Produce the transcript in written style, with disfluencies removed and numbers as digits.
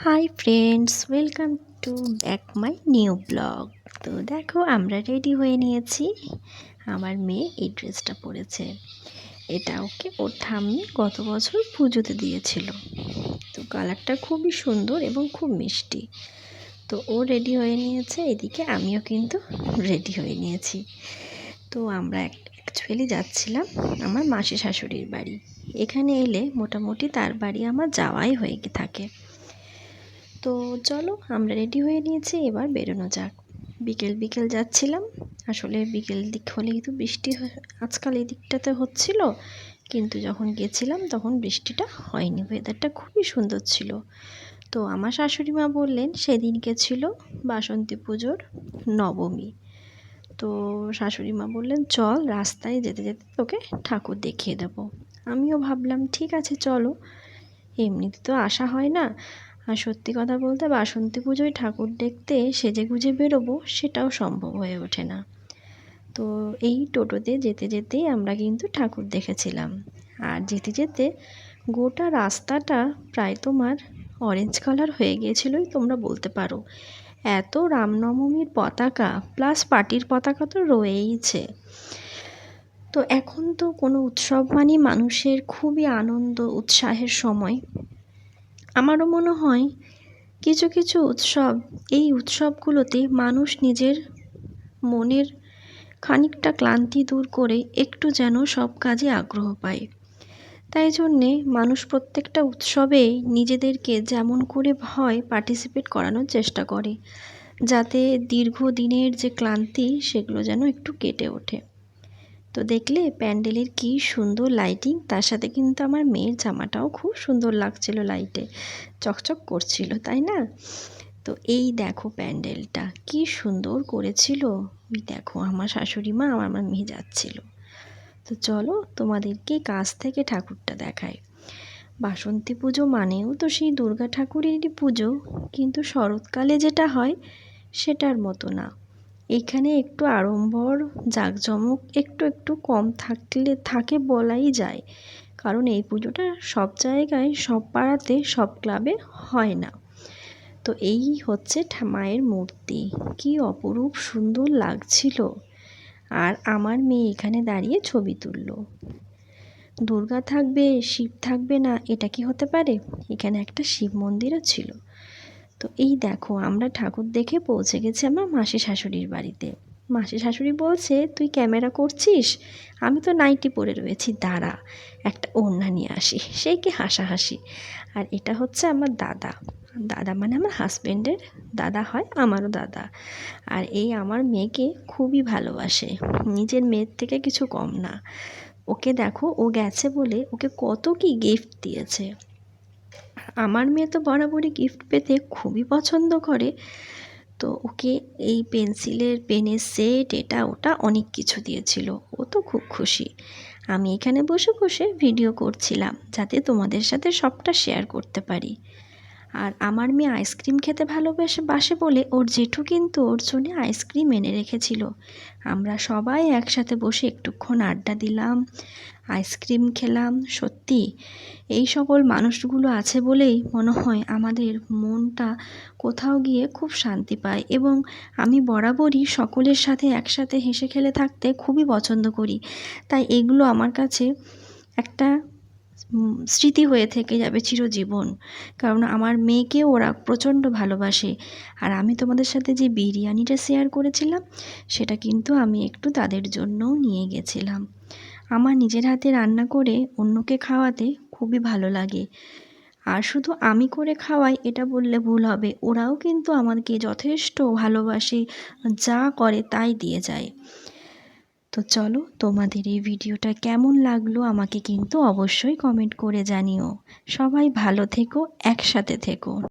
Hi friends, welcome to back my new blog. তো দেখো আমরা রেডি হয়ে নিয়েছি। আমার মেয়ে এই ড্রেসটা পরেছে। এটা ওকে ওর ঠাম্মি গত বছর পুজোতে দিয়েছিল। তো কালারটা খুবই সুন্দর এবং খুব মিষ্টি। তো ও রেডি হয়ে নিয়েছে, এদিকে আমিও কিন্তু রেডি হয়ে নিয়েছি। তো আমরা অ্যাকচুয়ালি যাচ্ছিলাম আমার মাসি শাশুড়ির বাড়ি। এখানে এলে মোটামুটি তার বাড়ি আমার যাওয়াই হয়ে থাকে। তো চলো আমরা রেডি হয়ে নিয়েছি, এবার বেরোনো যাক। বিকেল বিকেল যাচ্ছিলাম, আসলে বিকেল দিক হলেই তো বৃষ্টি আজকাল এই দিকটাতে হচ্ছিল, কিন্তু যখন গেছিলাম তখন বৃষ্টিটা হয়নি, ওয়েদারটা খুবই সুন্দর ছিল। তো আমার শাশুড়ি মা বললেন সেদিনকে ছিল বাসন্তী পুজোর নবমী। তো শাশুড়ি মা বললেন চল রাস্তায় যেতে যেতে তোকে ঠাকুর দেখিয়ে দেবো। আমিও ভাবলাম ঠিক আছে চলো, এমনিতে তো আসা হয় না, আর সত্যি কথা বলতে বাসন্তী পুজোয় ঠাকুর দেখতে সেজেগুজে বেরোবো সেটাও সম্ভব হয়ে ওঠে না। তো এই টোটোতে যেতে যেতেই আমরা কিন্তু ঠাকুর দেখেছিলাম। আর যেতে যেতে গোটা রাস্তাটা প্রায় তোমার অরেঞ্জ কালার হয়ে গিয়েছিলোই তোমরা বলতে পারো। এত রামনবমীর পতাকা প্লাস পার্টির পতাকা তো রয়েইছে। তো এখন তো কোনো উৎসব মানে মানুষের খুবই আনন্দ উৎসাহের সময়। আমারও মনে হয় কিছু কিছু উৎসব, এই উৎসবগুলোতে মানুষ নিজের মনের খানিকটা ক্লান্তি দূর করে একটু যেন সব কাজে আগ্রহ পায়। তাই জন্যে মানুষ প্রত্যেকটা উৎসবে নিজেদেরকে যেমন করে হয় পার্টিসিপেট করানোর চেষ্টা করে, যাতে দীর্ঘদিনের যে ক্লান্তি সেগুলো যেন একটু কেটে ওঠে। তো দেখলে প্যান্ডেলের কি সুন্দর লাইটিং, তার সাথে কিন্তু আমার মেয়ের জামাটাও খুব সুন্দর লাগছিল, লাইটে চকচক করছিল, তাই না? তো এই দেখো প্যান্ডেলটা কি সুন্দর করেছিল। ওই দেখো আমার শাশুড়ি মা আমার মেয়ে যাচ্ছিল। তো চলো তোমাদেরকে কাছ থেকে ঠাকুরটা দেখায়। বাসন্তী পুজো মানেও তো সেই দুর্গা ঠাকুরেরই পুজো, কিন্তু শরৎকালে যেটা হয় সেটার মতো না। এখানে একটু আড়ম্বর জাঁকজমক একটু একটু কম থাকে বলাই যায়, কারণ এই পুজোটা সব জায়গায় সব পাড়াতে সব ক্লাবে হয় না। তো এই হচ্ছে মায়ের মূর্তি, কি অপরূপ সুন্দর লাগছিল। আর আমার মেয়ে এখানে দাঁড়িয়ে ছবি তুলল। দুর্গা থাকবে শিব থাকবে না, এটা কি হতে পারে? এখানে একটা শিব মন্দিরও ছিল। তো এই দেখো আমরা ঠাকুর দেখে পৌঁছে গেছি আমার মাসি শাশুড়ির বাড়িতে। মাসি শাশুড়ি বলছে তুই ক্যামেরা করছিস, আমি তো নাইটি পরে রয়েছি, দাঁড়া একটা ওড়না নিয়ে আসি। সেই কি হাসাহাসি। আর এটা হচ্ছে আমার দাদা, দাদা মানে আমার হাজব্যান্ডের দাদা হয়, আমারও দাদা। আর এই আমার মেয়েকে খুবই ভালোবাসে, নিজের মেয়ের থেকে কিছু কম না। ওকে দেখো ও গেছে বলে ওকে কত কি গিফট দিয়েছে। আমার মেয়ে তো বরাবরই গিফট পেতে খুবই পছন্দ করে। তো ওকে এই পেনের সেট এটা ওটা অনেক কিছু দিয়েছিল, ও তো খুব খুশি। আমি এখানে বসে বসে ভিডিও করছিলাম যাতে তোমাদের সাথে সবটা শেয়ার করতে পারি। আর আমার মেয়ে আইসক্রিম খেতে বাসে বলে ওর জেঠু কিন্তু ওর জন্য আইসক্রিম এনে রেখেছিল। আমরা সবাই একসাথে বসে একটুক্ষণ আড্ডা দিলাম, আইসক্রিম খেলাম। সত্যি এই সকল মানুষগুলো আছে বলেই মনে হয় আমাদের মনটা কোথাও গিয়ে খুব শান্তি পায়, এবং আমি বরাবরই সকলের সাথে একসাথে হেসে খেলে থাকতে খুবই পছন্দ করি। তাই এগুলো আমার কাছে একটা স্মৃতি হয়ে থেকে যাবে চিরজীবন, কারণ আমার মেয়েকে ওরা প্রচণ্ড ভালোবাসে। আর আমি তোমাদের সাথে যে বিরিয়ানিটা শেয়ার করেছিলাম সেটা কিন্তু আমি একটু তাদের জন্যও নিয়ে গেছিলাম। আমার নিজের হাতে রান্না করে অন্যকে খাওয়াতে খুবই ভালো লাগে। আর শুধু আমি করে খাওয়াই এটা বললে ভুল হবে, ওরাও কিন্তু আমাকে যথেষ্ট ভালোবাসে, যা করে তাই দিয়ে যায়। তো চলো তোমাদের এই ভিডিওটা কেমন লাগলো আমাকে কিন্তু অবশ্যই কমেন্ট করে জানিও। সবাই ভালো থেকো, একসাথে থেকো।